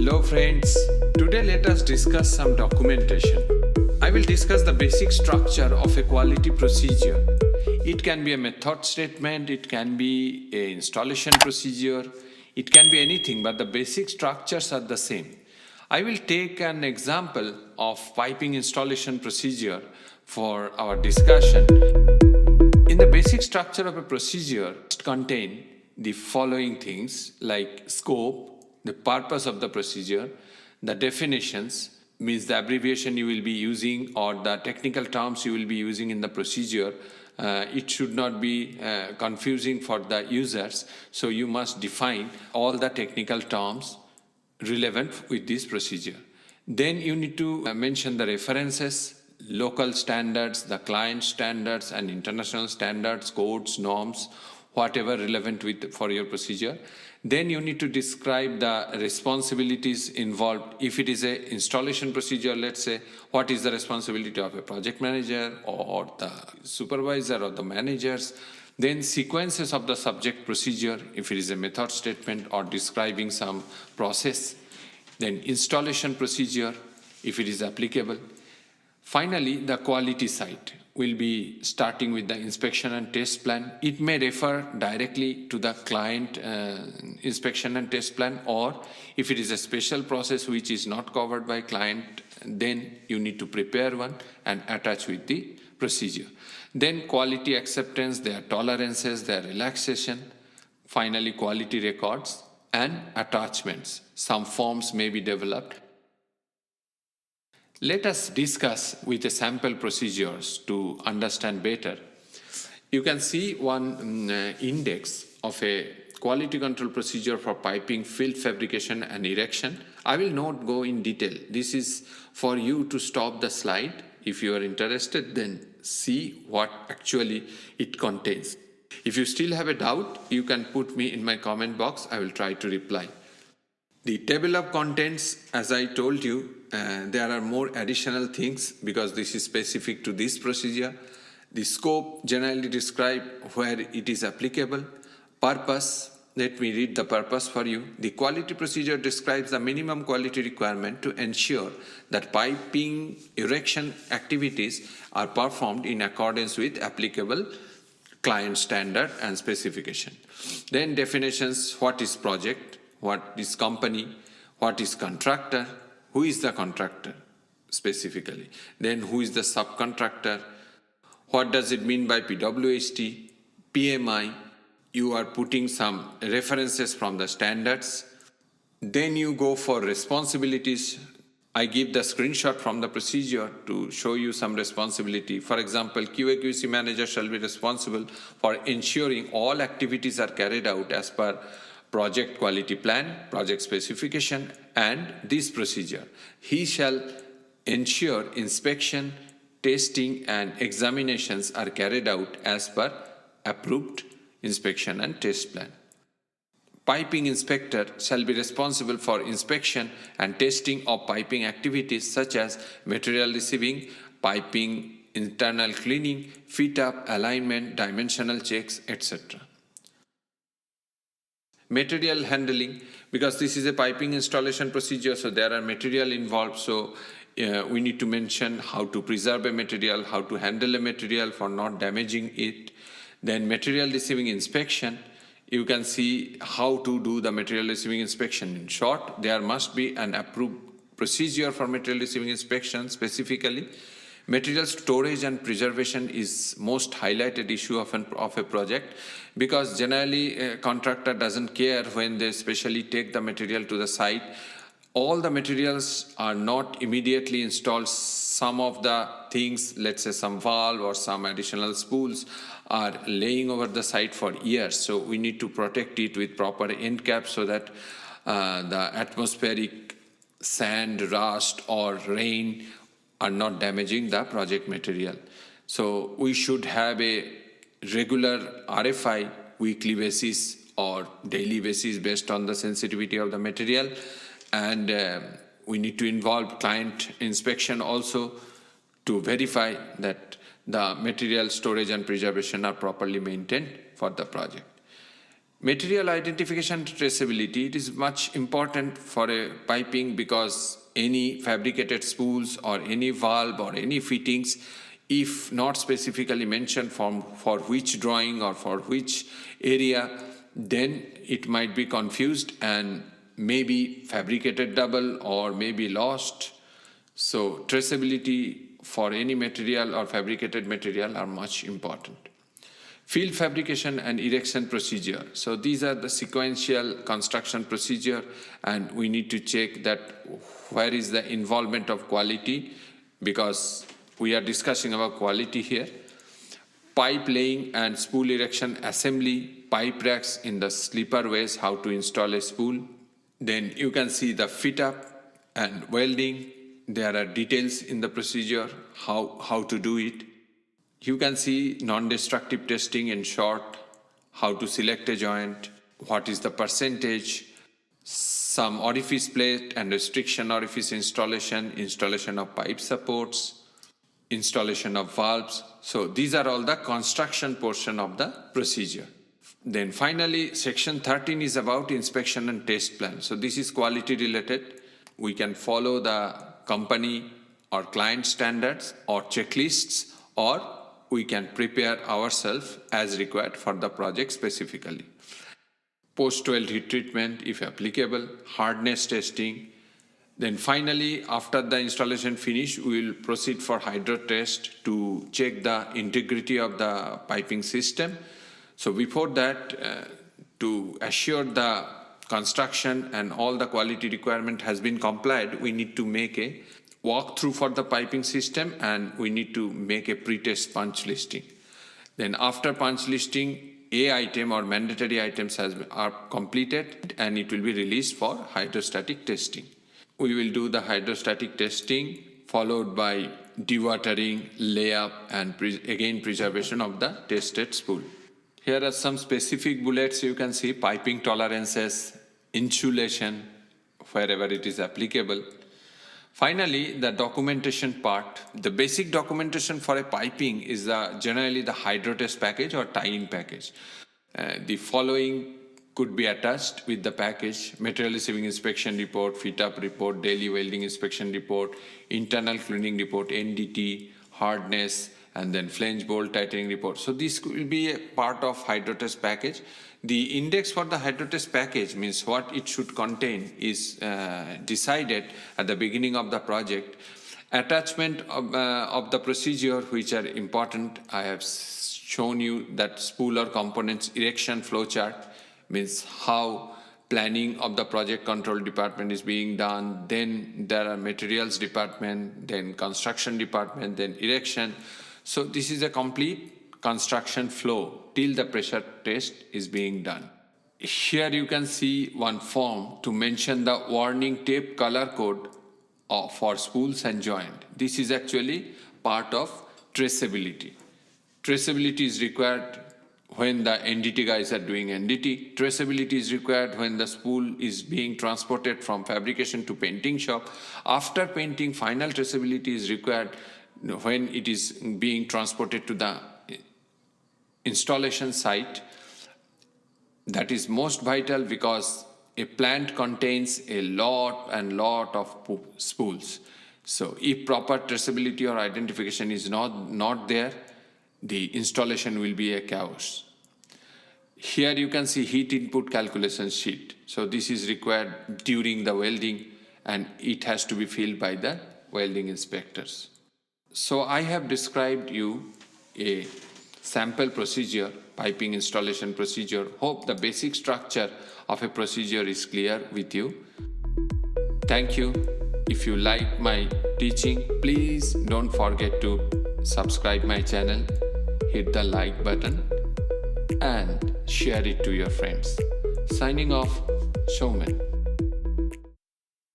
Hello friends, today let us discuss some documentation. I will discuss the basic structure of a quality procedure. It can be a method statement, it can be an installation procedure, it can be anything, but the basic structures are the same. I will take an example of piping installation procedure for our discussion. In the basic structure of a procedure, it contains the following things like scope, the purpose of the procedure, the definitions, means the abbreviation you will be using or the technical terms you will be using in the procedure. It should not be confusing for the users, so you must define all the technical terms relevant with this procedure. Then you need to mention the references, local standards, the client standards and international standards, codes, norms, whatever relevant for your procedure. Then you need to describe the responsibilities involved. If it is a installation procedure, let's say, what is the responsibility of a project manager or the supervisor or the managers. Then sequences of the subject procedure, if it is a method statement or describing some process. Then installation procedure, if it is applicable. Finally, the quality side will be starting with the inspection and test plan. It may refer directly to the client inspection and test plan, or if it is a special process which is not covered by client, then you need to prepare one and attach with the procedure. Then quality acceptance, their tolerances, their relaxation. Finally, quality records and attachments. Some forms may be developed. Let us discuss with the sample procedures to understand better. You can see one index of a quality control procedure for piping, field fabrication and erection. I will not go in detail. This is for you to stop the slide. If you are interested, then see what actually it contains. If you still have a doubt, you can put me in my comment box. I will try to reply. The table of contents, as I told you, there are more additional things because this is specific to this procedure. The scope generally describe where it is applicable. Purpose, let me read the purpose for you. The quality procedure describes the minimum quality requirement to ensure that piping erection activities are performed in accordance with applicable client standard and specification. Then definitions, what is project, what is company, what is contractor, who is the contractor specifically, then who is the subcontractor, what does it mean by PWHT, PMI, you are putting some references from the standards. Then you go for responsibilities. I give the screenshot from the procedure to show you some responsibility. For example, QA/QC manager shall be responsible for ensuring all activities are carried out as per project quality plan, project specification, and this procedure. He shall ensure inspection, testing, and examinations are carried out as per approved inspection and test plan. Piping inspector shall be responsible for inspection and testing of piping activities such as material receiving, piping, internal cleaning, fit up, alignment, dimensional checks, etc. Material handling, because this is a piping installation procedure, so there are material involved, so we need to mention how to preserve a material, how to handle a material for not damaging it. Then material receiving inspection, you can see how to do the material receiving inspection. In short, there must be an approved procedure for material receiving inspection specifically. Material storage and preservation is most highlighted issue of a project, because generally a contractor doesn't care when they specially take the material to the site. All the materials are not immediately installed. Some of the things, let's say some valve or some additional spools, are laying over the site for years. So we need to protect it with proper end caps so that the atmospheric sand, rust or rain are not damaging the project material. So we should have a regular RFI weekly basis or daily basis based on the sensitivity of the material, and we need to involve client inspection also to verify that the material storage and preservation are properly maintained for the project. Material identification and traceability, it is much important for a piping because any fabricated spools or any valve or any fittings, if not specifically mentioned for which drawing or for which area, then it might be confused and maybe fabricated double or maybe lost. So traceability for any material or fabricated material are much important. Field fabrication and erection procedure. So these are the sequential construction procedure, and we need to check that where is the involvement of quality, because we are discussing about quality here. Pipe laying and spool erection assembly, pipe racks in the slipper ways, how to install a spool. Then you can see the fit up and welding. There are details in the procedure, how to do it. You can see non-destructive testing in short, how to select a joint, what is the percentage, some orifice plate and restriction orifice installation, installation of pipe supports, installation of valves. So these are all the construction portion of the procedure. Then finally, section 13 is about inspection and test plan. So this is quality related. We can follow the company or client standards or checklists, or we can prepare ourselves as required for the project specifically. Post-weld heat treatment, if applicable, hardness testing. Then finally, after the installation finish, we will proceed for hydro test to check the integrity of the piping system. So before that, to assure the construction and all the quality requirement has been complied, we need to make a walkthrough for the piping system, and we need to make a pre-test punch listing. Then after punch listing, A item or mandatory items are completed, and it will be released for hydrostatic testing. We will do the hydrostatic testing followed by dewatering, layup, and again preservation of the tested spool. Here are some specific bullets. You can see piping tolerances, insulation, wherever it is applicable. Finally, the documentation part. The basic documentation for a piping is generally the hydrotest package or tie-in package. The following could be attached with the package: material receiving inspection report, fit-up report, daily welding inspection report, internal cleaning report, NDT, hardness, and then flange bolt tightening report. So this will be a part of hydrotest package. The index for the hydrotest package, means what it should contain, is decided at the beginning of the project. Attachment of the procedure, which are important, I have shown you that spool or components erection flowchart, means how planning of the project control department is being done. Then there are materials department, then construction department, then erection. So this is a complete construction flow till the pressure test is being done. Here you can see one form to mention the warning tape color code for spools and joint. This is actually part of traceability. Traceability is required when the NDT guys are doing NDT. Traceability is required when the spool is being transported from fabrication to painting shop. After painting, final traceability is required when it is being transported to the installation site. That is most vital because a plant contains a lot of spools. So if proper traceability or identification is not there, the installation will be a chaos. Here you can see heat input calculation sheet. So this is required during the welding, and it has to be filled by the welding inspectors. So I have described you a sample procedure, piping installation procedure. Hope the basic structure of a procedure is clear with you. Thank you. If you like my teaching, please don't forget to subscribe my channel, hit the like button, and share it to your friends. Signing off, Showman.